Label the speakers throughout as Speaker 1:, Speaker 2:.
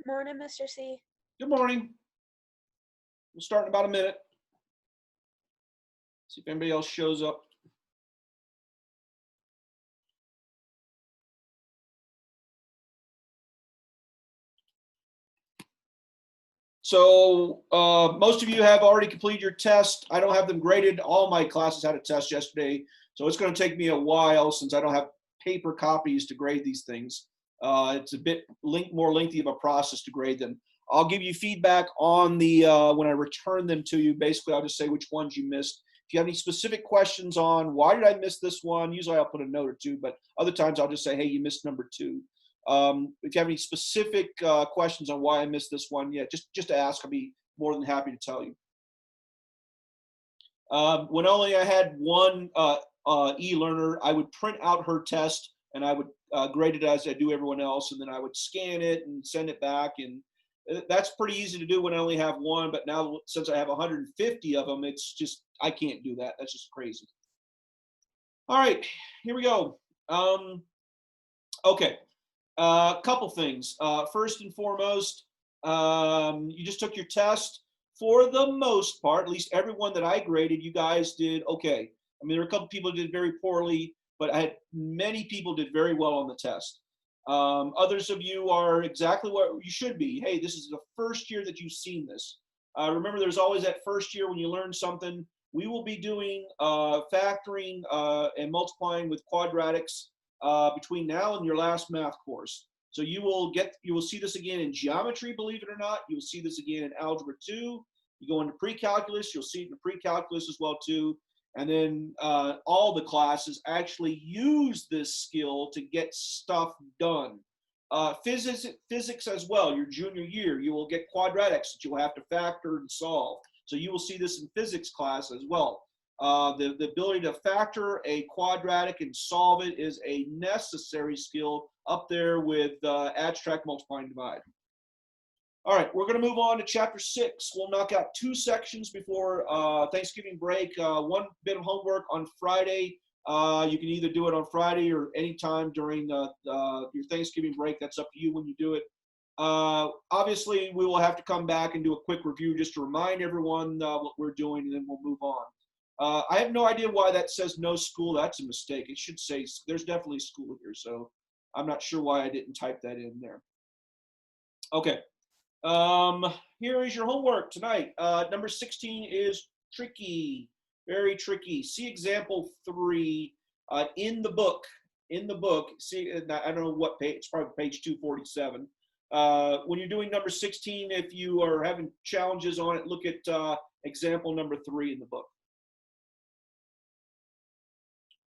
Speaker 1: Morning, Mr. C.
Speaker 2: Good morning. We'll start in about a minute. See if anybody else shows up. So most of you have already completed your test. I don't have them graded. All my classes had a test yesterday. So it's going to take me a while since I don't have paper copies to grade these things. It's a bit more lengthy of a process to grade them. I'll give you feedback on the when I return them to you. Basically, I'll just say which ones you missed. If you have any specific questions on why did I miss this one, usually I'll put a note or two, but other times I'll just say, hey, you missed number 2. If you have any specific questions on why I missed this one, yeah, just ask. I'll be more than happy to tell you. When only I had one e-learner, I would print out her test and I would grade it as I do everyone else, and then I would scan it and send it back. And that's pretty easy to do when I only have one, but now since I have 150 of them, it's just, I can't do that. That's just crazy. All right, here we go. Okay. A couple things. First and foremost, you just took your test. For the most part, at least everyone that I graded, you guys did okay. I mean, there were a couple people who did very poorly, but I had many people did very well on the test. Others of you are exactly what you should be. Hey, this is the first year that you've seen this. Remember, there's always that first year when you learn something. We will be doing factoring and multiplying with quadratics between now and your last math course. So you will see this again in geometry, believe it or not. You will see this again in Algebra 2. You go into pre-calculus, you'll see it in pre-calculus as well too. And then all the classes actually use this skill to get stuff done. Physics as well, your junior year, you will get quadratics that you will have to factor and solve. So you will see this in physics class as well. The ability to factor a quadratic and solve it is a necessary skill up there with abstract multiply and divide. All right, we're going to move on to chapter 6. We'll knock out 2 sections before Thanksgiving break. One bit of homework on Friday. You can either do it on Friday or anytime during your Thanksgiving break. That's up to you when you do it. Obviously, we will have to come back and do a quick review just to remind everyone what we're doing, and then we'll move on. I have no idea why that says no school. That's a mistake. It should say there's definitely school here, so I'm not sure why I didn't type that in there. Okay. Here is your homework tonight. Number 16 is tricky, very tricky. See example 3 in the book. In the book, see, I don't know what page, it's probably page 247. When you're doing number 16, if you are having challenges on it, look at example number 3 in the book.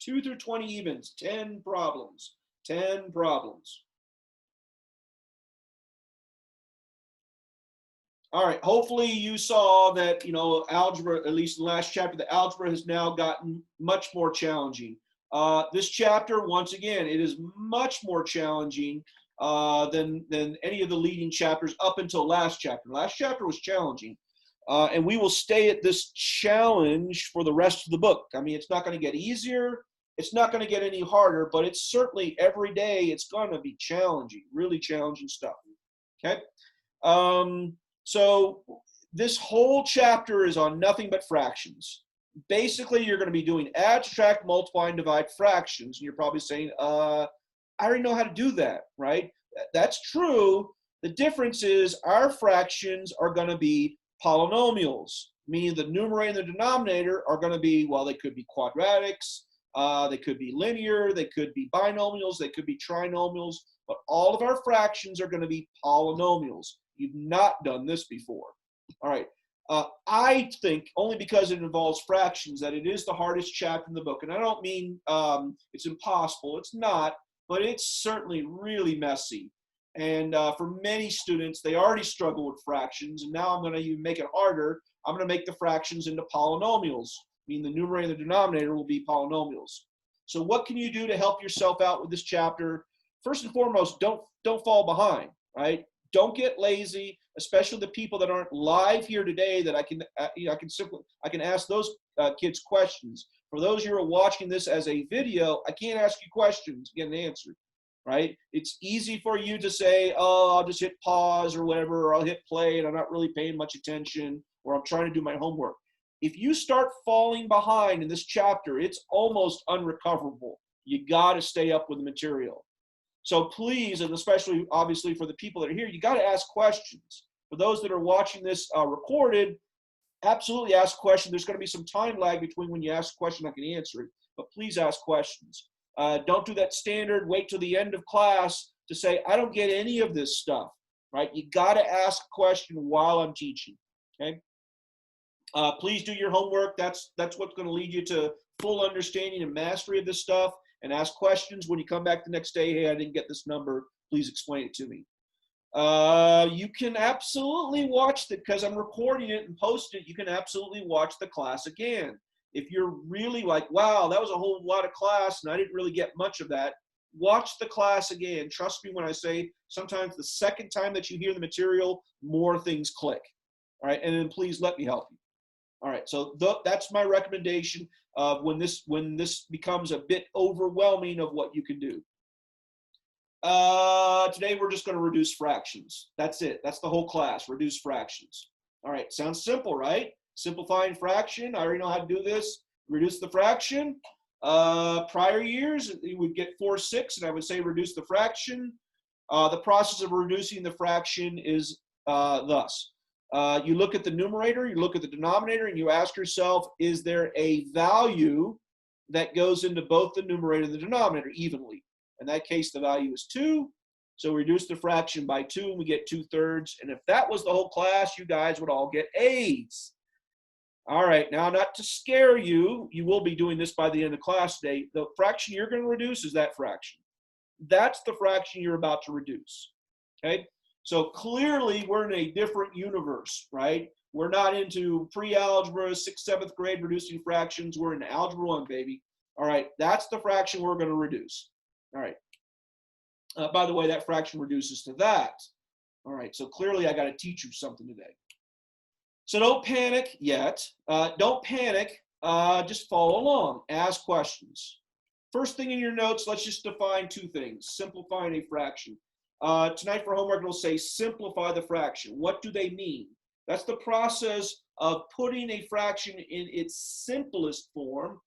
Speaker 2: 2 through 20 evens, 10 problems, 10 problems. All right, hopefully you saw that, algebra, at least in the last chapter, the algebra has now gotten much more challenging. This chapter, once again, it is much more challenging than any of the leading chapters up until last chapter. Last chapter was challenging. And we will stay at this challenge for the rest of the book. I mean, it's not going to get easier. It's not going to get any harder, but it's certainly every day it's going to be challenging, really challenging stuff. Okay? So this whole chapter is on nothing but fractions. Basically, you're going to be doing abstract multiply and divide fractions. And you're probably saying, I already know how to do that, right? That's true. The difference is our fractions are going to be polynomials, meaning the numerator and the denominator are going to be, well, they could be quadratics, they could be linear, they could be binomials, they could be trinomials, but all of our fractions are going to be polynomials. You've not done this before. All right. I think, only because it involves fractions, that it is the hardest chapter in the book. And I don't mean it's impossible. It's not, but it's certainly really messy. And for many students, they already struggle with fractions. And now I'm going to even make it harder. I'm going to make the fractions into polynomials. I mean, the numerator and the denominator will be polynomials. So what can you do to help yourself out with this chapter? First and foremost, don't fall behind, right? Don't get lazy, especially the people that aren't live here today that I can ask those kids questions. For those who are watching this as a video, I can't ask you questions, get an answer. right? It's easy for you to say, oh, I'll just hit pause or whatever, or I'll hit play and I'm not really paying much attention, or I'm trying to do my homework. If you start falling behind in this chapter, it's almost unrecoverable. You got to stay up with the material. So please, and especially obviously for the people that are here, you got to ask questions. For those that are watching this recorded, absolutely ask questions. There's going to be some time lag between when you ask a question and I can answer it, but please ask questions. Don't do that standard, wait till the end of class to say, I don't get any of this stuff, right? You got to ask a question while I'm teaching, okay? Please do your homework. That's what's going to lead you to full understanding and mastery of this stuff. And ask questions when you come back the next day. Hey, I didn't get this number. Please explain it to me. You can absolutely watch it because I'm recording it and posting it. You can absolutely watch the class again. If you're really like, wow, that was a whole lot of class and I didn't really get much of that, watch the class again. Trust me when I say sometimes the second time that you hear the material, more things click. All right, and then please let me help you. All right, so that's my recommendation of when this becomes a bit overwhelming of what you can do. Today we're just going to reduce fractions. That's it. That's the whole class, reduce fractions. All right, sounds simple, right? Simplifying fraction. I already know how to do this. Reduce the fraction. Prior years, you would get 4/6, and I would say reduce the fraction. The process of reducing the fraction is thus. You look at the numerator, you look at the denominator, and you ask yourself, is there a value that goes into both the numerator and the denominator evenly? In that case, the value is 2. So we reduce the fraction by 2, and we get 2/3. And if that was the whole class, you guys would all get A's. All right, now not to scare you, you will be doing this by the end of class today. The fraction you're going to reduce is that fraction. That's the fraction you're about to reduce, okay? So clearly we're in a different universe, right? We're not into pre-algebra, 6th, 7th grade reducing fractions. We're in Algebra 1, baby. All right, that's the fraction we're going to reduce. All right. By the way, that fraction reduces to that. All right, so clearly I got to teach you something today. So don't panic yet. Don't panic. Just follow along. Ask questions. First thing in your notes, let's just define 2 things. Simplifying a fraction. Tonight for homework, it'll say simplify the fraction. What do they mean? That's the process of putting a fraction in its simplest form.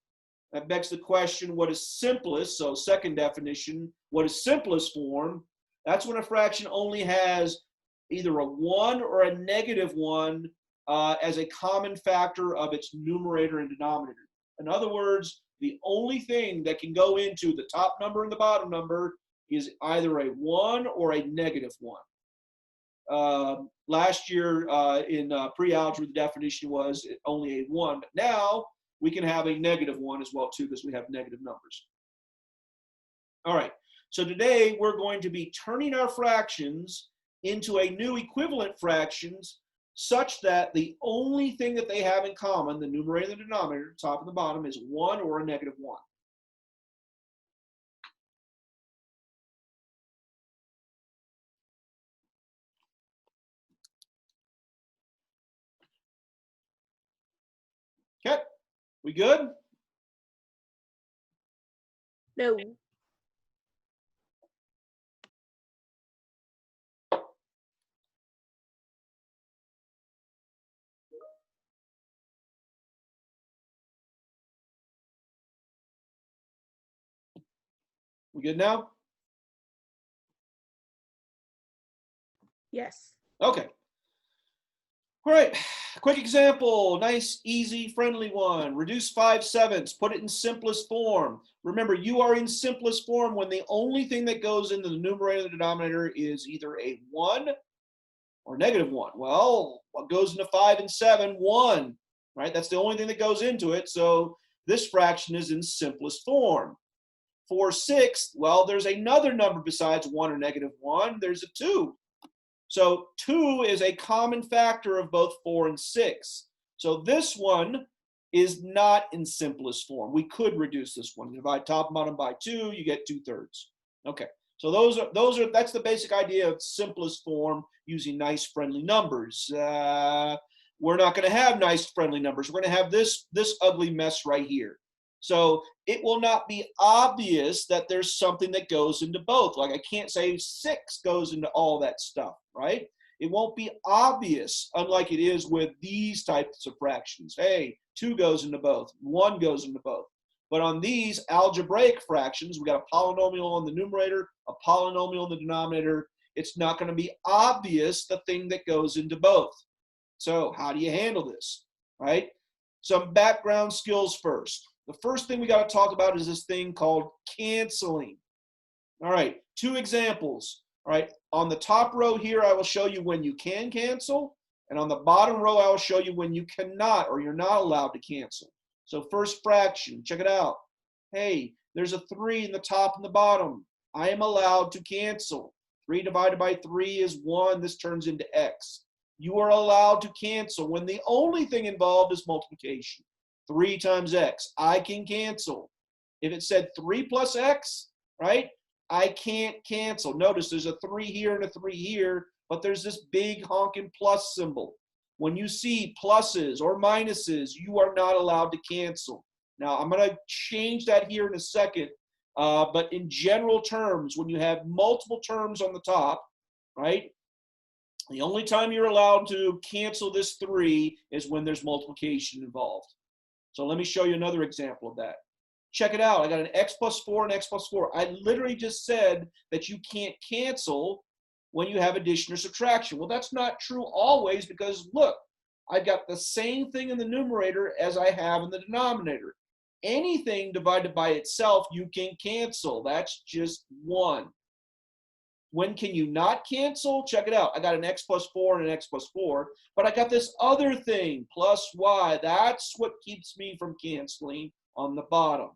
Speaker 2: That begs the question, what is simplest? So second definition, what is simplest form? That's when a fraction only has either a 1 or a -1 as a common factor of its numerator and denominator. In other words, the only thing that can go into the top number and the bottom number is either a 1 or a -1. Last year in pre-algebra, the definition was only a 1. But now we can have a -1 as well too, because we have negative numbers. All right, so today we're going to be turning our fractions into a new equivalent fractions such that the only thing that they have in common, the numerator and the denominator, top and the bottom, is 1 or a -1. Okay, we good?
Speaker 1: No.
Speaker 2: We good now?
Speaker 1: Yes.
Speaker 2: Okay. All right, quick example, nice, easy, friendly one. Reduce 5/7, put it in simplest form. Remember, you are in simplest form when the only thing that goes into the numerator and the denominator is either a 1 or -1. Well, what goes into 5 and 7? 1, right? That's the only thing that goes into it. So this fraction is in simplest form. 4/6, well, there's another number besides 1 or -1. There's a 2. So 2 is a common factor of both 4 and 6. So this one is not in simplest form. We could reduce this one. Divide top and bottom by 2, you get 2/3. Okay, so that's the basic idea of simplest form using nice friendly numbers. We're not going to have nice friendly numbers. We're going to have this ugly mess right here. So it will not be obvious that there's something that goes into both. Like I can't say 6 goes into all that stuff, right? It won't be obvious, unlike it is with these types of fractions. Hey, 2 goes into both, 1 goes into both. But on these algebraic fractions, we got a polynomial on the numerator, a polynomial on the denominator. It's not going to be obvious the thing that goes into both. So how do you handle this, right? Some background skills first. The first thing we got to talk about is this thing called canceling. All right, 2 examples. All right, on the top row here, I will show you when you can cancel. And on the bottom row, I will show you when you cannot or you're not allowed to cancel. So first fraction, check it out. Hey, there's a 3 in the top and the bottom. I am allowed to cancel. 3 divided by 3 is 1. This turns into x. You are allowed to cancel when the only thing involved is multiplication. 3 times x. I can cancel. If it said 3 plus x, right, I can't cancel. Notice there's a 3 here and a 3 here, but there's this big honking plus symbol. When you see pluses or minuses, you are not allowed to cancel. Now, I'm going to change that here in a second, but in general terms, when you have multiple terms on the top, right, the only time you're allowed to cancel this 3 is when there's multiplication involved. So let me show you another example of that. Check it out. I got an x plus 4 and x plus 4. I literally just said that you can't cancel when you have addition or subtraction. Well, that's not true always because, look, I've got the same thing in the numerator as I have in the denominator. Anything divided by itself, you can cancel. That's just 1. When can you not cancel? Check it out. I got an x plus 4 and an x plus 4, but I got this other thing, plus y. That's what keeps me from canceling on the bottom.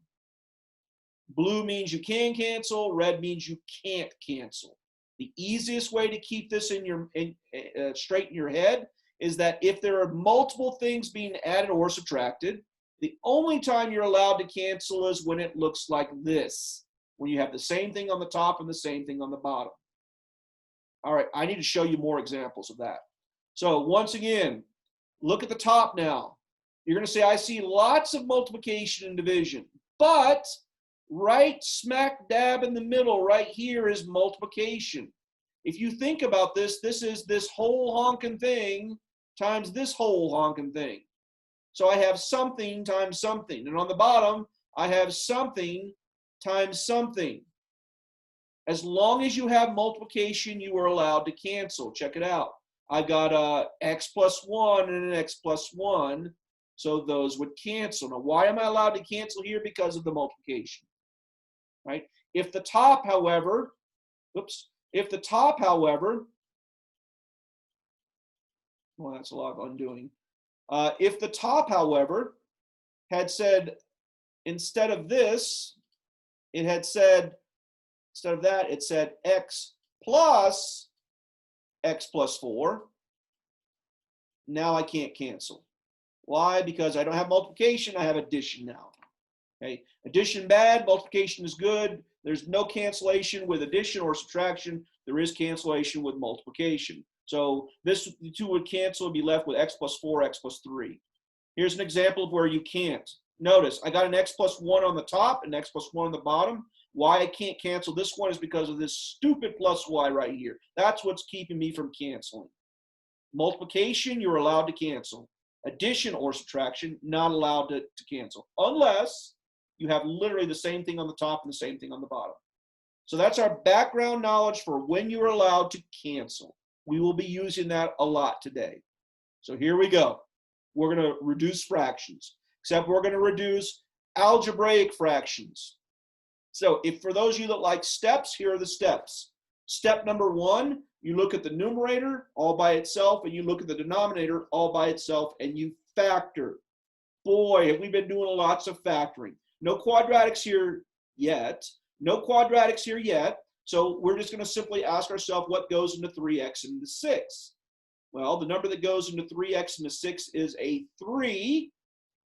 Speaker 2: Blue means you can cancel. Red means you can't cancel. The easiest way to keep this straight in your head is that if there are multiple things being added or subtracted, the only time you're allowed to cancel is when it looks like this, when you have the same thing on the top and the same thing on the bottom. All right, I need to show you more examples of that. So once again, look at the top now. You're going to say, I see lots of multiplication and division, but right smack dab in the middle right here is multiplication. If you think about this, this is this whole honking thing times this whole honking thing. So I have something times something. And on the bottom, I have something times something. As long as you have multiplication, you are allowed to cancel. Check it out. I got x plus 1 and an x plus 1, so those would cancel. Now, why am I allowed to cancel here? Because of the multiplication, right? If the top, however, well, that's a lot of undoing. If the top, however, had said, instead of this, it had said, instead of that, it said x plus 4. Now I can't cancel. Why? Because I don't have multiplication, I have addition now. Okay, addition bad, multiplication is good. There's no cancellation with addition or subtraction. There is cancellation with multiplication. So the 2 would cancel and be left with x plus 4, x plus 3. Here's an example of where you can't. Notice, I got an x plus 1 on the top and x plus 1 on the bottom. Why I can't cancel this one is because of this stupid plus y right here. That's what's keeping me from canceling. Multiplication, you're allowed to cancel. Addition or subtraction, not allowed to cancel. Unless you have literally the same thing on the top and the same thing on the bottom. So that's our background knowledge for when you're allowed to cancel. We will be using that a lot today. So here we go. We're going to reduce fractions, except we're going to reduce algebraic fractions. So if for those of you that like steps, here are the steps. Step number 1, you look at the numerator all by itself, and you look at the denominator all by itself, and you factor. Boy, have we been doing lots of factoring. No quadratics here yet. No quadratics here yet. So we're just going to simply ask ourselves what goes into 3x into 6. Well, the number that goes into 3x into 6 is a 3.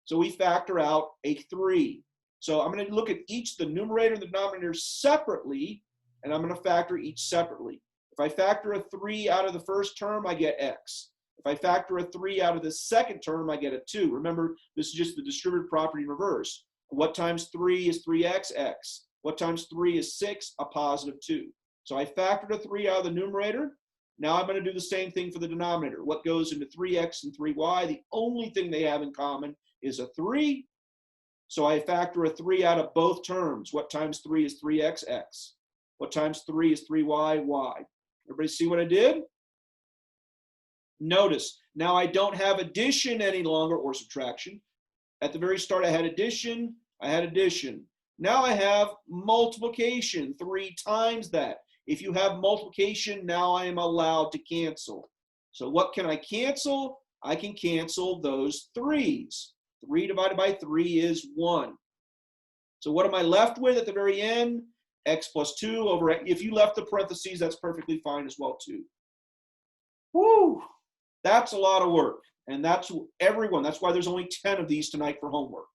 Speaker 2: So we factor out a 3. So I'm going to look at each, the numerator and the denominator separately, and I'm going to factor each separately. If I factor a 3 out of the first term, I get x. If I factor a 3 out of the second term, I get a 2. Remember, this is just the distributive property in reverse. What times 3 is 3x? X. What times 3 is 6? A positive 2. So I factored a 3 out of the numerator. Now I'm going to do the same thing for the denominator. What goes into 3x and 3y? The only thing they have in common is a 3. So I factor a 3 out of both terms. What times 3 is 3x? X. What times 3 is 3y? Y. Everybody see what I did? Notice, now I don't have addition any longer, or subtraction. At the very start I had addition, Now I have multiplication, 3 times that. If you have multiplication, now I am allowed to cancel. So what can I cancel? I can cancel those 3's. 3 divided by 3 is 1. So what am I left with at the very end? X plus 2 over x. If you left the parentheses, that's perfectly fine as well too. Woo! That's a lot of work. And that's everyone. That's why there's only 10 of these tonight for homework.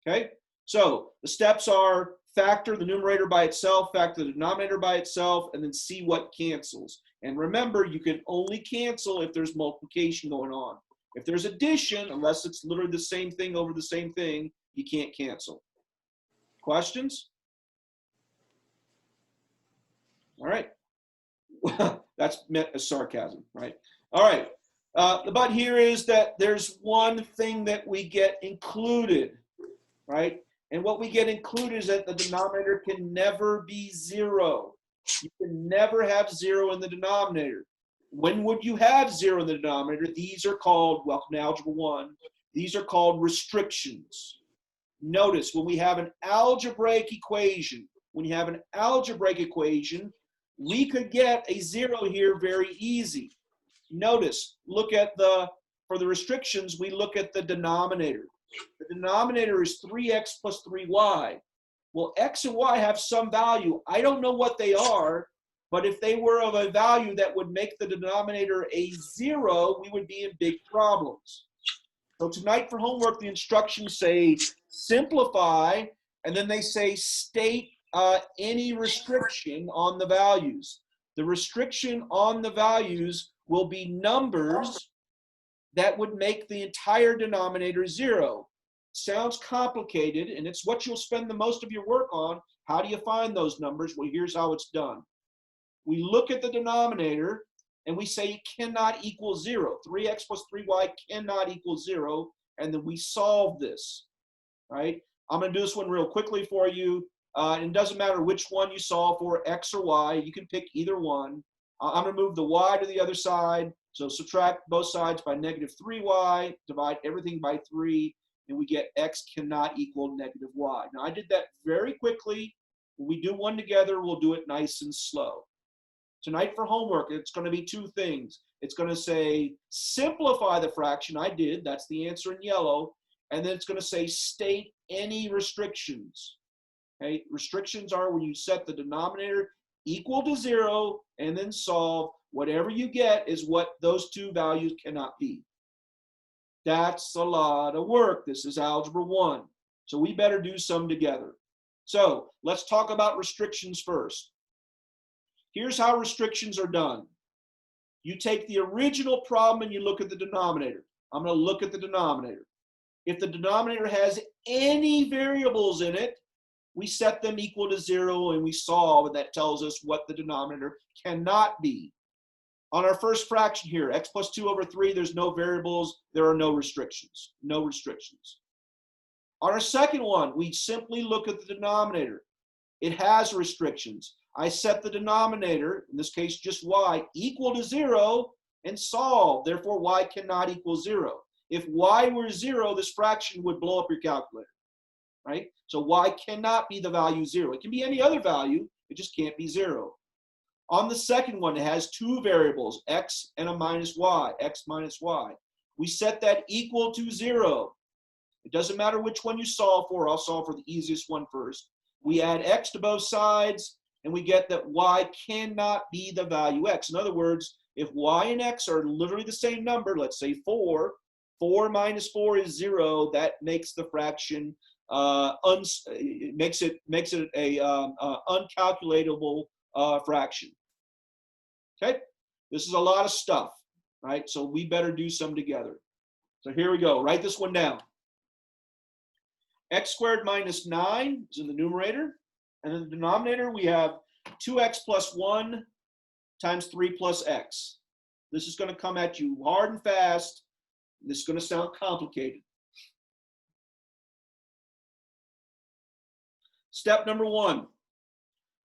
Speaker 2: Okay? So the steps are factor the numerator by itself, factor the denominator by itself, and then see what cancels. And remember, you can only cancel if there's multiplication going on. If there's addition, unless it's literally the same thing over the same thing, you can't cancel. Questions? All right. That's meant as sarcasm, right? All right. The but here is that there's one thing that we get included, right? And what we get included is that the denominator can never be 0. You can never have 0 in the denominator. When would you have 0 in the denominator? These are called, welcome to Algebra 1, these are called restrictions. Notice, when we have an algebraic equation, we could get a 0 here very easy. Notice, for the restrictions, we look at the denominator. The denominator is 3x plus 3y. Well, x and y have some value. I don't know what they are, but if they were of a value that would make the denominator a 0, we would be in big problems. So tonight for homework, the instructions say simplify, and then they say state any restriction on the values. The restriction on the values will be numbers that would make the entire denominator 0. Sounds complicated, and it's what you'll spend the most of your work on. How do you find those numbers? Well, here's how it's done. We look at the denominator, and we say it cannot equal 0. 3x plus 3y cannot equal 0, and then we solve this, right? I'm going to do this one real quickly for you. And it doesn't matter which one you solve for, x or y. You can pick either one. I'm going to move the y to the other side. So subtract both sides by negative 3y, divide everything by 3, and we get x cannot equal negative y. Now, I did that very quickly. When we do one together, we'll do it nice and slow. Tonight for homework, it's going to be 2 things. It's going to say simplify the fraction. I did. That's the answer in yellow. And then it's going to say state any restrictions. Okay? Restrictions are when you set the denominator equal to 0 and then solve. Whatever you get is what those 2 values cannot be. That's a lot of work. This is Algebra 1. So we better do some together. So let's talk about restrictions first. Here's how restrictions are done. You take the original problem and you look at the denominator. I'm going to look at the denominator. If the denominator has any variables in it, we set them equal to 0 and we solve, and that tells us what the denominator cannot be. On our first fraction here, x plus 2 over 3, there's no variables, there are no restrictions. No restrictions. On our second one, we simply look at the denominator. It has restrictions. I set the denominator, in this case just y, equal to 0 and solve. Therefore, y cannot equal 0. If y were 0, this fraction would blow up your calculator, right? So y cannot be the value 0. It can be any other value, it just can't be 0. On the second one, it has 2 variables, x and a minus y, x minus y. We set that equal to 0. It doesn't matter which one you solve for. I'll solve for the easiest one first. We add x to both sides, and we get that y cannot be the value x. In other words, if y and x are literally the same number, let's say 4, 4 minus 4 is 0, that makes the fraction, makes it a uncalculatable fraction. Okay, this is a lot of stuff, right? So we better do some together. So here we go. Write this one down. X squared minus 9 is in the numerator. And in the denominator, we have 2x plus 1 times 3 plus x. This is going to come at you hard and fast. This is going to sound complicated. Step number 1,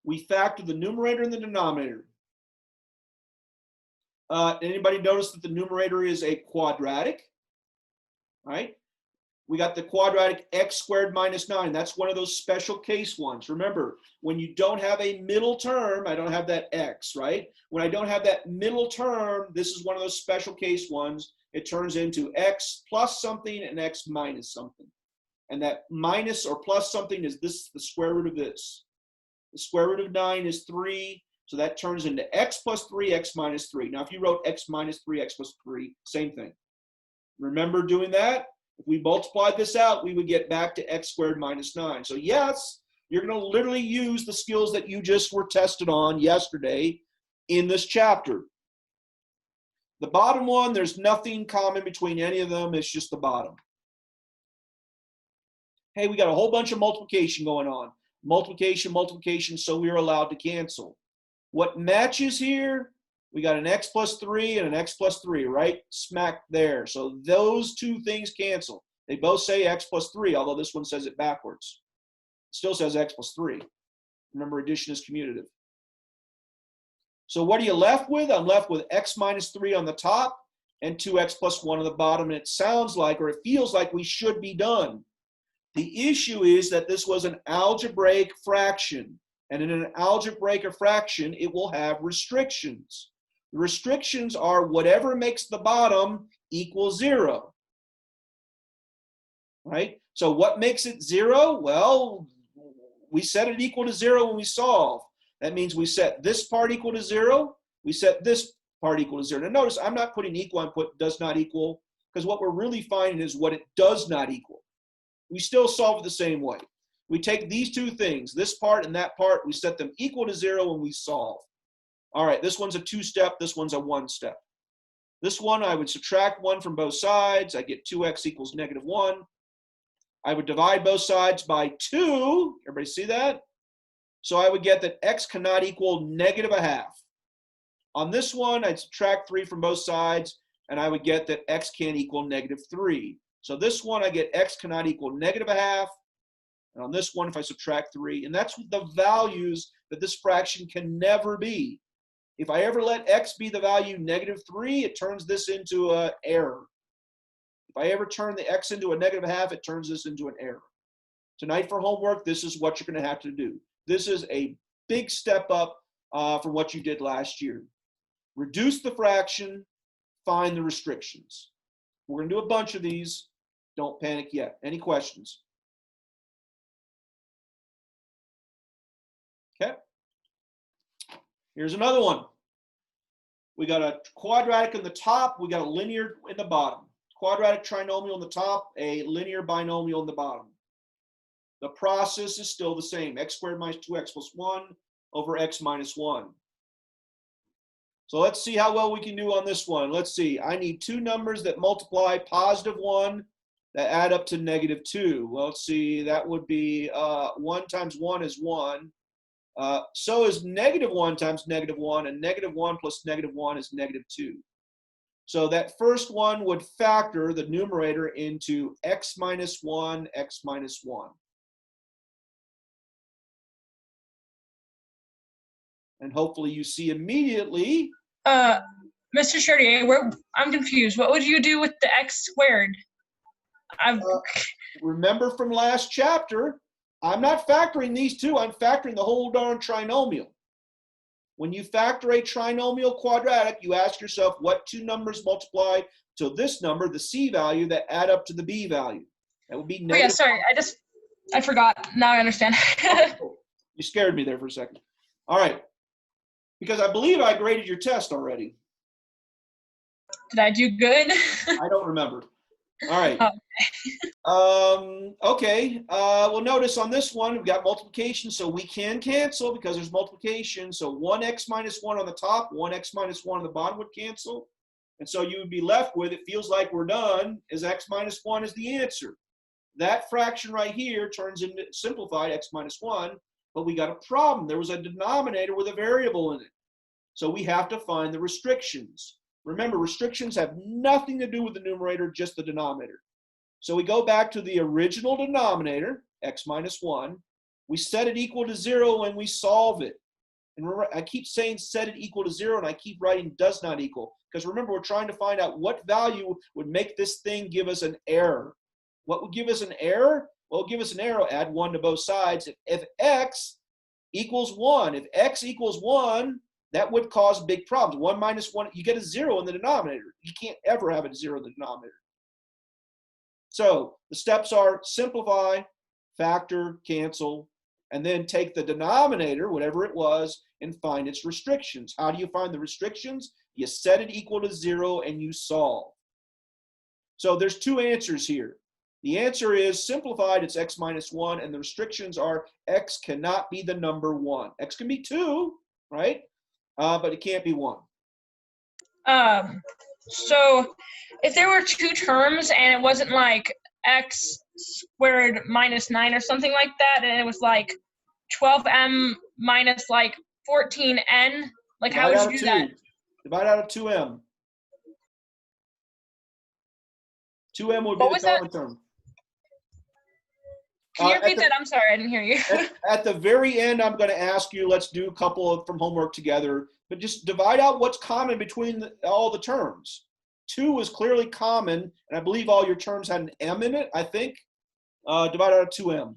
Speaker 2: we factor the numerator and the denominator. Anybody notice that the numerator is a quadratic? Right? We got the quadratic x squared minus 9. That's one of those special case ones. Remember, when you don't have a middle term, I don't have that x, right? When I don't have that middle term, this is one of those special case ones. It turns into x plus something and x minus something. And that minus or plus something is this, the square root of this. The square root of 9 is 3. So that turns into x plus 3, x minus 3. Now, if you wrote x minus 3, x plus 3, same thing. Remember doing that? If we multiplied this out, we would get back to x squared minus 9. So yes, you're going to literally use the skills that you just were tested on yesterday in this chapter. The bottom one, there's nothing common between any of them. It's just the bottom. Hey, we got a whole bunch of multiplication going on. Multiplication, multiplication, so we're allowed to cancel. What matches here? We got an x plus 3 and an x plus 3, right? Smack there. So those two things cancel. They both say x plus 3, although this one says it backwards. It still says x plus 3. Remember, addition is commutative. So what are you left with? I'm left with x minus 3 on the top and 2x plus 1 on the bottom. And it sounds like, or it feels like we should be done. The issue is that this was an algebraic fraction. And in an algebraic fraction, it will have restrictions. The restrictions are whatever makes the bottom equal 0. Right? So what makes it 0? Well, we set it equal to 0 when we solve. That means we set this part equal to 0. We set this part equal to 0. Now notice I'm not putting equal, I'm putting does not equal, because what we're really finding is what it does not equal. We still solve it the same way. We take these two things, this part and that part, we set them equal to 0 when we solve. All right, this one's a 2-step, this one's a 1-step. This one, I would subtract 1 from both sides. I get 2x equals negative 1. I would divide both sides by 2. Everybody see that? So I would get that x cannot equal negative a half. On this one, I'd subtract 3 from both sides, and I would get that x can't equal negative 3. So this one, I get x cannot equal negative a half. And on this one, if I subtract 3, and that's the values that this fraction can never be. If I ever let x be the value negative 3, it turns this into an error. If I ever turn the x into a negative half, it turns this into an error. Tonight for homework, this is what you're going to have to do. This is a big step up from what you did last year. Reduce the fraction, find the restrictions. We're going to do a bunch of these. Don't panic yet. Any questions? Okay. Here's another one. We got a quadratic in the top. We got a linear in the bottom. Quadratic trinomial in the top, a linear binomial in the bottom. The process is still the same. X squared minus 2x plus 1 over x minus 1. So let's see how well we can do on this one. Let's see. I need two numbers that multiply positive 1 that add up to negative 2. Well, let's see. That would be 1 times 1 is 1. So is negative 1 times negative 1, and negative 1 plus negative 1 is negative 2. So that first one would factor the numerator into x minus 1, x minus 1. And hopefully you see immediately.
Speaker 1: Mr. Chartier, I'm confused. What would you do with the x squared?
Speaker 2: Remember from last chapter, I'm not factoring these two, I'm factoring the whole darn trinomial. When you factor a trinomial quadratic, you ask yourself what two numbers multiply to this number, the c value, that add up to the b value. That would be negative.
Speaker 1: Oh yeah, sorry, I forgot. Now I understand.
Speaker 2: You scared me there for a second. All right, because I believe I graded your test already.
Speaker 1: Did I do good?
Speaker 2: I don't remember. All right.
Speaker 1: Oh.
Speaker 2: Okay. Well, notice on this one, we've got multiplication, so we can cancel because there's multiplication. So 1x minus 1 on the top, 1x minus 1 on the bottom would cancel. And so you would be left with, it feels like we're done, is x minus 1 is the answer. That fraction right here turns into simplified x minus 1, but we got a problem. There was a denominator with a variable in it. So we have to find the restrictions. Remember, restrictions have nothing to do with the numerator, just the denominator. So we go back to the original denominator, x minus 1. We set it equal to 0 and we solve it. And remember, I keep saying set it equal to 0, and I keep writing does not equal. Because remember, we're trying to find out what value would make this thing give us an error. What would give us an error? Well, give us an arrow, add 1 to both sides. If x equals 1, if x equals 1, that would cause big problems. 1 minus 1, you get a 0 in the denominator. You can't ever have a 0 in the denominator. So the steps are simplify, factor, cancel, and then take the denominator, whatever it was, and find its restrictions. How do you find the restrictions? You set it equal to 0 and you solve. So there's two answers here. The answer is simplified, it's x minus 1, and the restrictions are x cannot be the number 1. X can be 2, right? But it can't be 1.
Speaker 1: So if there were two terms and it wasn't like x squared minus 9 or something like that, and it was like 12m minus like 14n, like how would you do that?
Speaker 2: Divide out of 2m. 2m would be the common term.
Speaker 1: Can you repeat that? I'm sorry, I didn't hear you.
Speaker 2: At the very end, I'm going to ask you, let's do a couple from homework together, but just divide out what's common between all the terms. 2 is clearly common, and I believe all your terms had an m in it, I think. Divide out of 2m.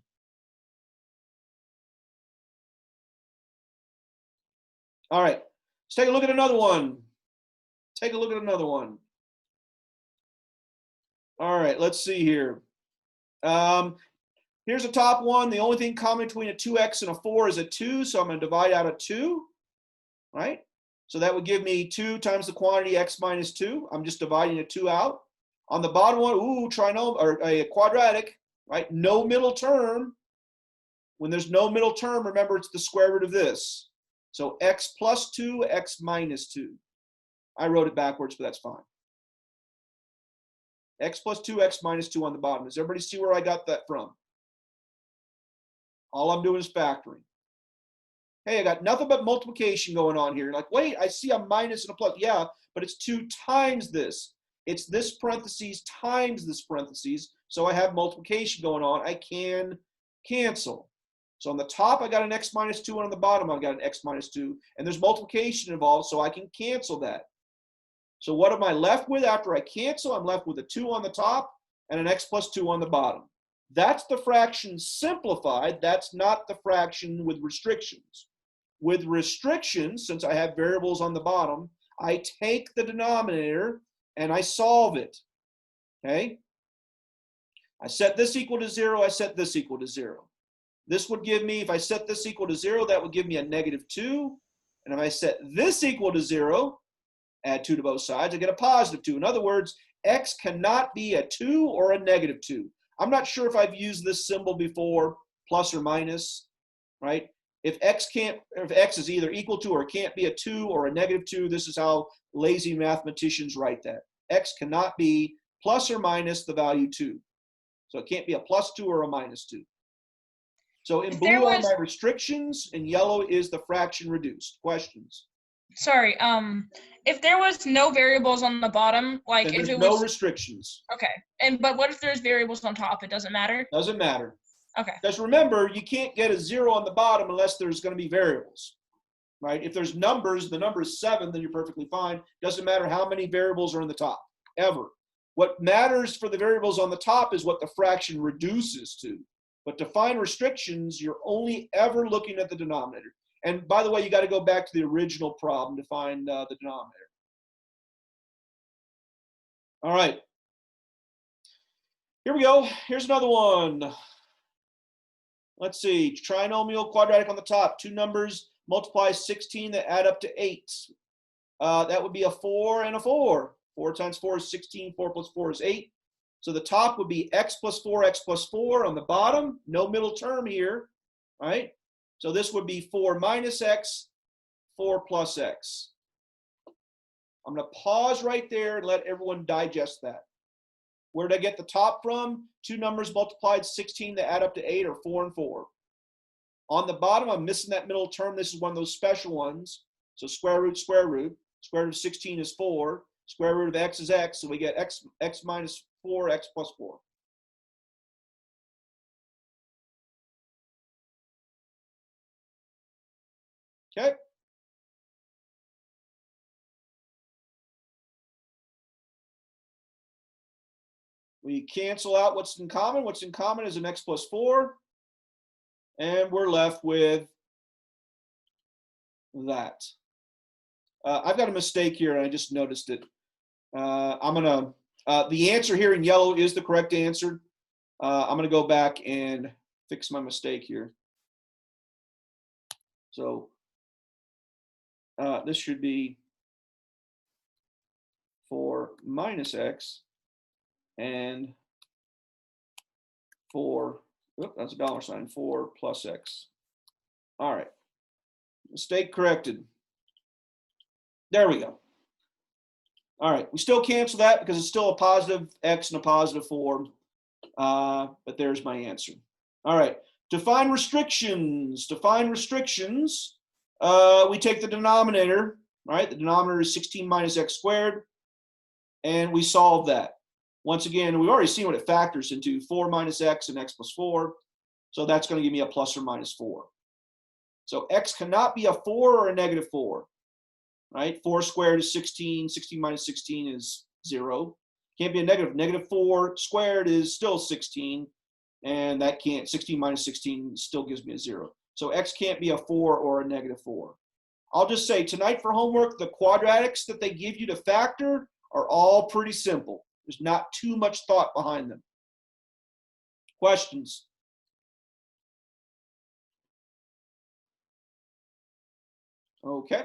Speaker 2: All right, let's take a look at another one. Take a look at another one. All right, let's see here. Here's the top one. The only thing common between a 2x and a 4 is a 2, so I'm going to divide out of 2, right? So that would give me 2 times the quantity x minus 2. I'm just dividing a 2 out. On the bottom one, trinomial or a quadratic, right? No middle term. When there's no middle term, remember it's the square root of this. So x plus 2, x minus 2. I wrote it backwards, but that's fine. X plus 2, x minus 2 on the bottom. Does everybody see where I got that from? All I'm doing is factoring. Hey, I got nothing but multiplication going on here. You're like, wait, I see a minus and a plus. Yeah, but it's 2 times this. It's this parentheses times this parentheses. So I have multiplication going on. I can cancel. So on the top, I got an x minus 2, and on the bottom, I've got an x minus 2. And there's multiplication involved, so I can cancel that. So what am I left with after I cancel? I'm left with a 2 on the top and an x plus 2 on the bottom. That's the fraction simplified. That's not the fraction with restrictions. With restrictions, since I have variables on the bottom, I take the denominator and I solve it. Okay? I set this equal to 0. I set this equal to 0. This would give me, if I set this equal to 0, that would give me a negative 2. And if I set this equal to 0, add 2 to both sides, I get a positive 2. In other words, x cannot be a 2 or a negative 2. I'm not sure if I've used this symbol before, plus or minus, right? If x is either equal to or can't be a 2 or a negative 2, this is how lazy mathematicians write that. X cannot be plus or minus the value 2. So it can't be a plus 2 or a minus 2. So in blue are my restrictions, and yellow is the fraction reduced. Questions?
Speaker 1: Sorry, if there was no variables on the bottom, like
Speaker 2: then
Speaker 1: if it was
Speaker 2: no restrictions.
Speaker 1: Okay, but what if there's variables on top? It doesn't matter?
Speaker 2: Doesn't matter.
Speaker 1: Okay.
Speaker 2: Because remember, you can't get a 0 on the bottom unless there's going to be variables, right? If there's numbers, the number is 7, then you're perfectly fine. Doesn't matter how many variables are in the top, ever. What matters for the variables on the top is what the fraction reduces to. But to find restrictions, you're only ever looking at the denominator. And by the way, you got to go back to the original problem to find the denominator. All right. Here we go. Here's another one. Let's see. Trinomial quadratic on the top. Two numbers multiply 16 that add up to 8. That would be a 4 and a 4. 4 times 4 is 16. 4 plus 4 is 8. So the top would be x plus 4, x plus 4. On the bottom, no middle term here, right? So this would be 4 minus x, 4 plus x. I'm going to pause right there and let everyone digest that. Where did I get the top from? Two numbers multiplied 16 to add up to 8 are 4 and 4. On the bottom, I'm missing that middle term. This is one of those special ones. So square root, square root. Square root of 16 is 4. Square root of x is x. So we get x minus 4, x plus 4. Okay. We cancel out what's in common. What's in common is an x plus 4. And we're left with that. I've got a mistake here, and I just noticed it. The answer here in yellow is the correct answer. I'm going to go back and fix my mistake here. So this should be 4 minus x and 4, that's a dollar sign, 4 plus x. All right, mistake corrected. There we go. All right, we still cancel that because it's still a positive x and a positive 4, but there's my answer. All right, to find restrictions, we take the denominator, right? The denominator is 16 minus x squared, and we solve that. Once again, we've already seen what it factors into, 4 minus x and x plus 4, so that's going to give me a plus or minus 4. So x cannot be a 4 or a negative 4. Right? 4 squared is 16. 16 minus 16 is 0. Can't be a negative. Negative 4 squared is still 16. And that can't, 16 minus 16 still gives me a 0. So x can't be a 4 or a negative 4. I'll just say tonight for homework, the quadratics that they give you to factor are all pretty simple. There's not too much thought behind them. Questions? Okay.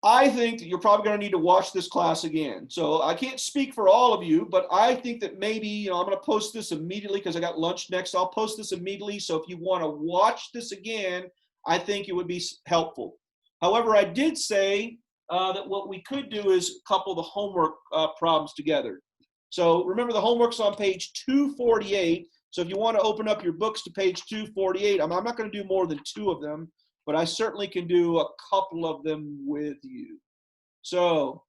Speaker 2: I think that you're probably going to need to watch this class again. So I can't speak for all of you, but I think that maybe, I'm going to post this immediately because I got lunch next. I'll post this immediately. So if you want to watch this again, I think it would be helpful. However, I did say that what we could do is couple the homework problems together. So remember, the homework's on page 248. So if you want to open up your books to page 248, I'm not going to do more than 2 of them, but I certainly can do a couple of them with you. So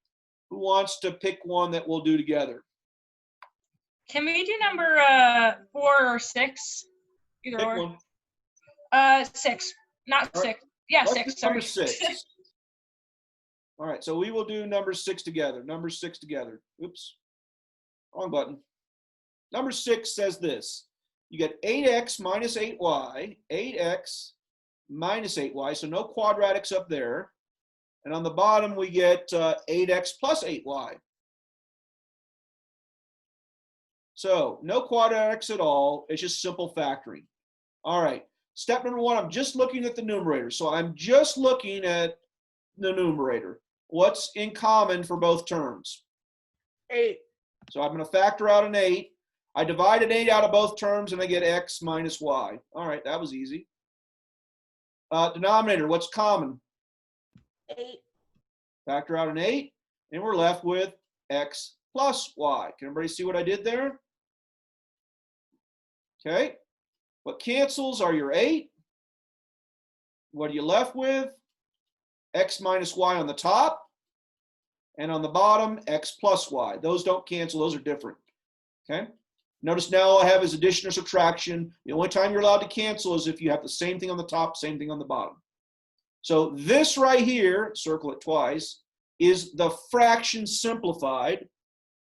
Speaker 2: who wants to pick one that we'll do together?
Speaker 1: Can we do number 4 or 6? Either
Speaker 2: Pick
Speaker 1: or.
Speaker 2: one.
Speaker 1: 6. Not
Speaker 2: All
Speaker 1: 6.
Speaker 2: right.
Speaker 1: Yeah,
Speaker 2: Let's
Speaker 1: 6.
Speaker 2: do
Speaker 1: Sorry.
Speaker 2: number 6. All right, so we will do number 6 together. Number 6 together. Oops, wrong button. Number 6 says this. You get 8x minus 8y, 8x minus 8y, so no quadratics up there. And on the bottom, we get 8x plus 8y. So no quadratics at all. It's just simple factoring. All right, step number 1, I'm just looking at the numerator. So I'm just looking at the numerator. What's in common for both terms?
Speaker 1: 8.
Speaker 2: So I'm going to factor out an 8. I divide an 8 out of both terms, and I get x minus y. All right, that was easy. Denominator, what's common?
Speaker 1: 8.
Speaker 2: Factor out an 8, and we're left with x plus y. Can everybody see what I did there? Okay. What cancels are your 8. What are you left with? X minus y on the top, and on the bottom, x plus y. Those don't cancel. Those are different. Okay. Notice now all I have is addition or subtraction. The only time you're allowed to cancel is if you have the same thing on the top, same thing on the bottom. So this right here, circle it twice, is the fraction simplified.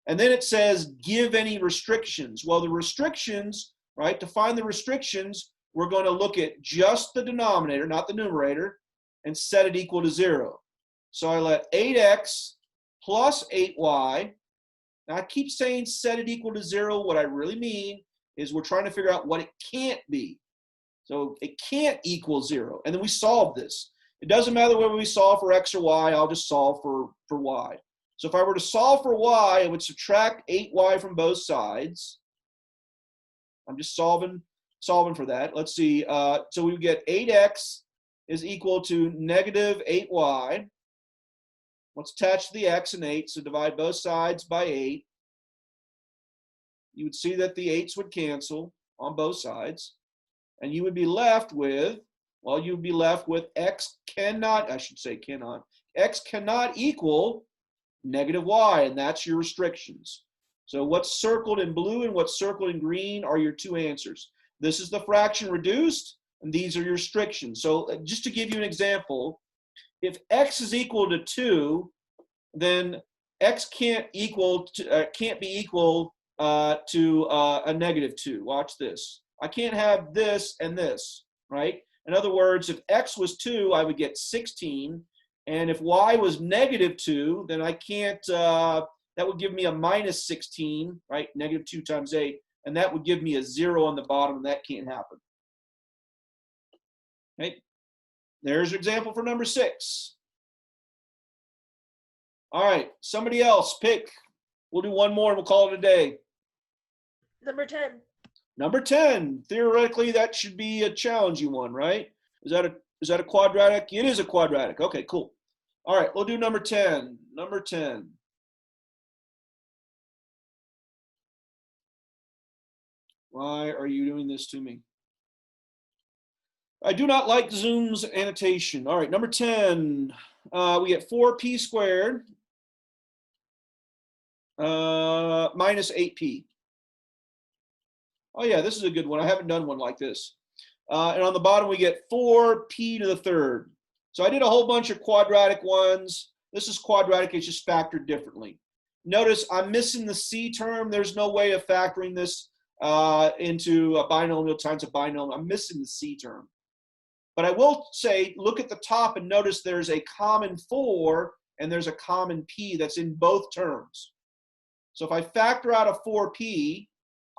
Speaker 2: And then it says, give any restrictions. Well, the restrictions, right, to find the restrictions, we're going to look at just the denominator, not the numerator, and set it equal to 0. So I let 8x plus 8y. Now I keep saying set it equal to 0. What I really mean is we're trying to figure out what it can't be. So it can't equal 0. And then we solve this. It doesn't matter whether we solve for x or y. I'll just solve for y. So if I were to solve for y, I would subtract 8y from both sides. I'm just solving for that. Let's see. So we get 8x is equal to negative 8y. Let's attach the x and 8, so divide both sides by 8. you would see that the 8s would cancel on both sides. And you would be left with, well, you'd be left with x cannot, I should say cannot, x cannot equal negative y, and that's your restrictions. So what's circled in blue and what's circled in green are your two answers. This is the fraction reduced, and these are your restrictions. So just to give you an example, if x is equal to 2, then x can't be equal to a negative 2. Watch this. I can't have this and this, right? In other words, if x was 2, I would get 16. And if y was negative 2, then I can't, that would give me a minus 16, right? Negative 2 times 8. And that would give me a 0 on the bottom, and that can't happen. Okay? There's your example for number 6. All right, somebody else, pick. We'll do one more and we'll call it a day.
Speaker 3: Number 10.
Speaker 2: Number 10. Theoretically, that should be a challenging one, right? Is that a quadratic? It is a quadratic. Okay, cool. All right, we'll do number 10. Number 10. Why are you doing this to me? I do not like Zoom's annotation. All right, number 10. We get 4p squared minus 8p. Oh yeah, this is a good one. I haven't done one like this. And on the bottom, we get 4p to the third. So I did a whole bunch of quadratic ones. This is quadratic, it's just factored differently. Notice I'm missing the c term. There's no way of factoring this into a binomial times a binomial. I'm missing the c term. But I will say, look at the top and notice there's a common 4 and there's a common p that's in both terms. So if I factor out a 4p,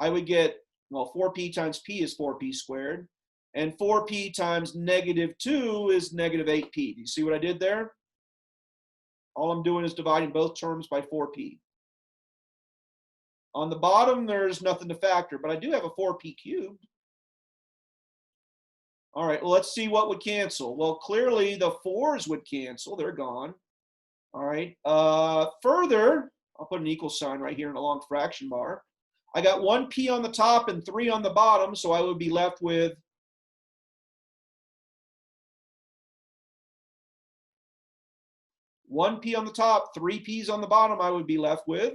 Speaker 2: I would get, well, 4p times p is 4p squared. And 4p times negative 2 is negative 8p. Do you see what I did there? All I'm doing is dividing both terms by 4p. On the bottom, there's nothing to factor, but I do have a 4p cubed. All right, well, let's see what would cancel. Well, clearly the 4s would cancel. They're gone. All right. Further, I'll put an equal sign right here in a long fraction bar. I got 1p on the top and 3 on the bottom, so I would be left with 1p on the top, 3 p's on the bottom. I would be left with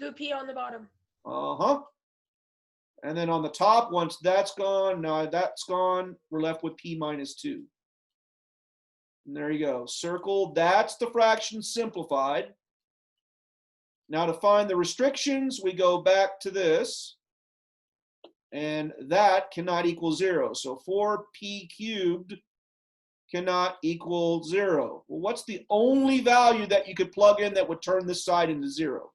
Speaker 3: 2p on the bottom.
Speaker 2: Uh-huh. And then on the top, once that's gone, now that's gone, we're left with p minus 2. And there you go. Circle, that's the fraction simplified. Now to find the restrictions, we go back to this. And that cannot equal 0. So 4p cubed cannot equal 0. Well, what's the only value that you could plug in that would turn this side into 0?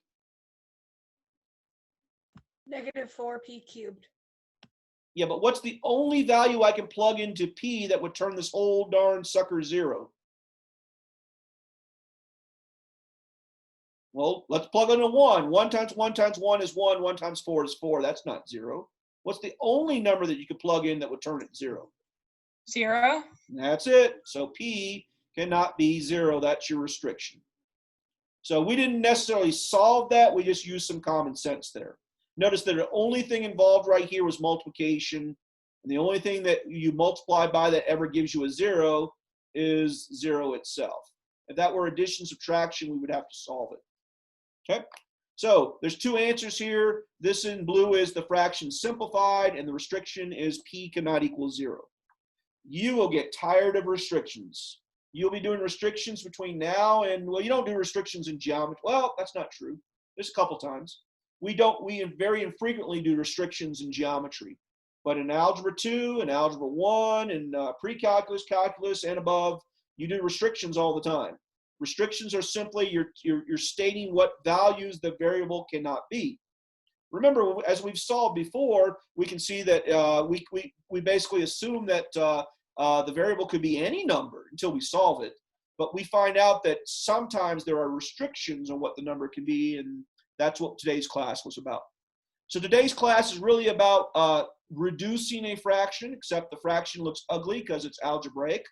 Speaker 3: Negative 4p cubed.
Speaker 2: Yeah, but what's the only value I can plug into p that would turn this whole darn sucker 0? Well, let's plug in a 1. 1 times 1 times 1 is 1. 1 times 4 is 4. That's not 0. What's the only number that you could plug in that would turn it 0?
Speaker 1: 0.
Speaker 2: That's it. So p cannot be 0. That's your restriction. So we didn't necessarily solve that. We just used some common sense there. Notice that the only thing involved right here was multiplication. And the only thing that you multiply by that ever gives you a 0 is 0 itself. If that were addition, subtraction, we would have to solve it. Okay? So there's two answers here. This in blue is the fraction simplified, and the restriction is p cannot equal 0. You will get tired of restrictions. You'll be doing restrictions between now and, well, you don't do restrictions in geometry. Well, that's not true. There's a couple times. We very infrequently do restrictions in geometry. But in Algebra 2 and Algebra 1 and pre-calculus, calculus, and above, you do restrictions all the time. Restrictions are simply you're stating what values the variable cannot be. Remember, as we've solved before, we can see that we basically assume that the variable could be any number until we solve it. But we find out that sometimes there are restrictions on what the number can be, and that's what today's class was about. So today's class is really about reducing a fraction, except the fraction looks ugly because it's algebraic.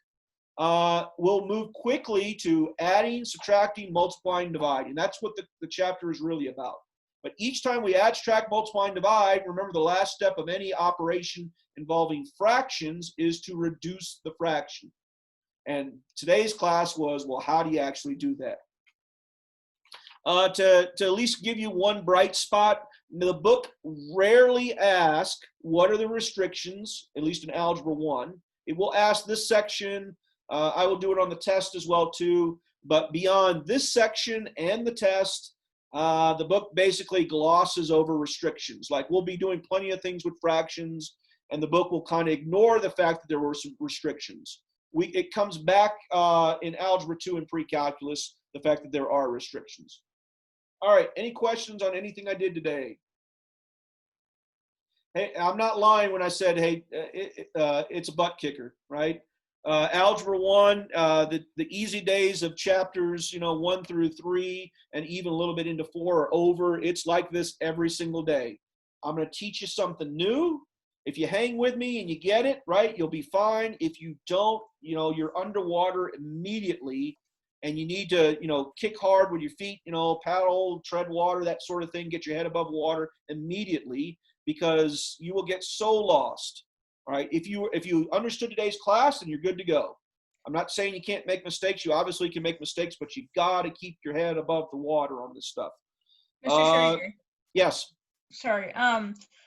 Speaker 2: We'll move quickly to adding, subtracting, multiplying, dividing. That's what the chapter is really about. But each time we add, subtract, multiply, and divide, remember the last step of any operation involving fractions is to reduce the fraction. And today's class was, well, how do you actually do that? To at least give you one bright spot, the book rarely asks, what are the restrictions, at least in Algebra 1. It will ask this section. I will do it on the test as well, too. But beyond this section and the test, the book basically glosses over restrictions. Like, we'll be doing plenty of things with fractions, and the book will kind of ignore the fact that there were some restrictions. It comes back in Algebra 2 and pre-calculus, the fact that there are restrictions. All right, any questions on anything I did today? Hey, I'm not lying when I said, hey, it's a butt kicker, right? Algebra 1, the easy days of chapters, 1 through 3, and even a little bit into 4 are over. It's like this every single day. I'm going to teach you something new. If you hang with me and you get it, right, you'll be fine. If you don't, you're underwater immediately, and you need to, kick hard with your feet, paddle, tread water, that sort of thing, get your head above water immediately, because you will get so lost. All right, if you understood today's class, then you're good to go. I'm not saying you can't make mistakes. You obviously can make mistakes, but you got to keep your head above the water on this stuff.
Speaker 1: Mr. Schrager.
Speaker 2: Yes.
Speaker 1: Sorry.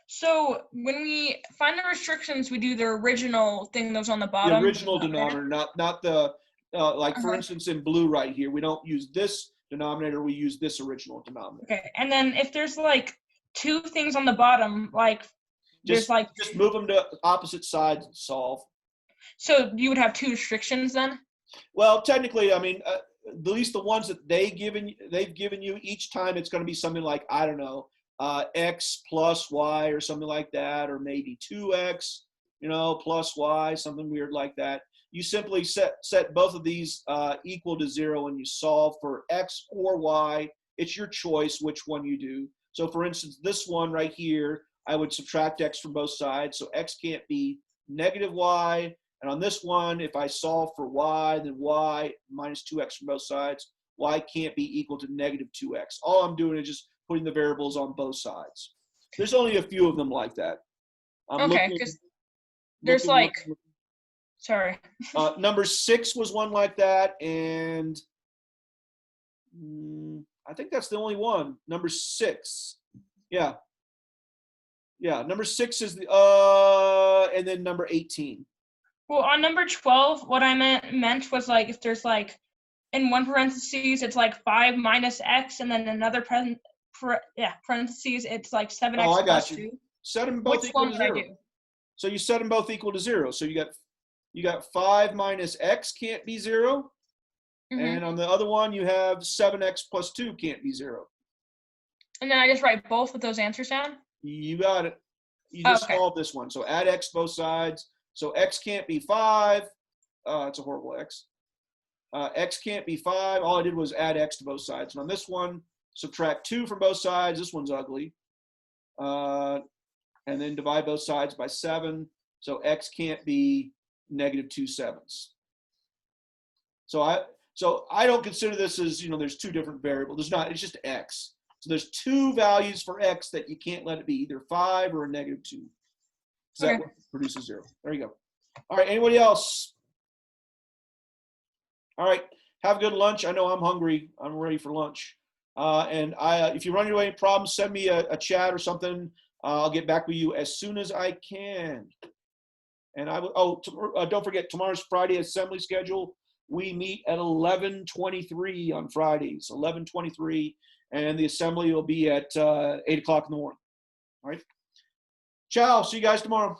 Speaker 1: So when we find the restrictions, we do the original thing that was on the bottom.
Speaker 2: The original denominator, not the for instance, in blue right here, we don't use this denominator. We use this original denominator.
Speaker 1: Okay, and then if there's like two things on the bottom, like
Speaker 2: just move them to opposite sides and solve. So
Speaker 1: you would have two restrictions then?
Speaker 2: Well, technically, I mean, at least the ones that they've given you each time, it's going to be something like, I don't know, x plus y or something like that, or maybe 2x, plus y, something weird like that. You simply set both of these equal to 0 and you solve for x or y. It's your choice which one you do. So for instance, this one right here, I would subtract x from both sides. So x can't be negative y. And on this one, if I solve for y, then y minus 2x from both sides, y can't be equal to negative 2x. All I'm doing is just putting the variables on both sides. There's only a few of them like that.
Speaker 1: Okay, because there's like, sorry.
Speaker 2: Number 6 was one like that, and I think that's the only one. Number 6. Yeah. Yeah, number 6 is the, and then number 18.
Speaker 1: Well, on number 12, what I meant was like, if there's like, in one parentheses, it's like 5 minus x, and then another parentheses, it's like 7x
Speaker 2: I got
Speaker 1: plus
Speaker 2: you.
Speaker 1: 2.
Speaker 2: Set them both equal to 0. So you set them both equal to 0. So you got 5 minus x can't be 0. Mm-hmm. And on the other one, you have 7x plus 2 can't be 0.
Speaker 1: And then I just write both of those answers down?
Speaker 2: You got it. You just solve this one. So add x both sides. So x can't be 5. It's a horrible x. X can't be 5. All I did was add x to both sides. And on this one, subtract 2 from both sides. This one's ugly. And then divide both sides by 7. So x can't be negative 2 sevenths. So I don't consider this as, there's two different variables. There's not, it's just x. So there's two values for x that you can't let it be, either 5 or a negative 2. So that produces 0. There you go. All right, anybody else? All right, have a good lunch. I know I'm hungry. I'm ready for lunch. And if you run into any problems, send me a chat or something. I'll get back with you as soon as I can. And don't forget, tomorrow's Friday assembly schedule. We meet at 11:23 on Fridays, 11:23, and the assembly will be at 8 o'clock in the morning. All right. Ciao. See you guys tomorrow.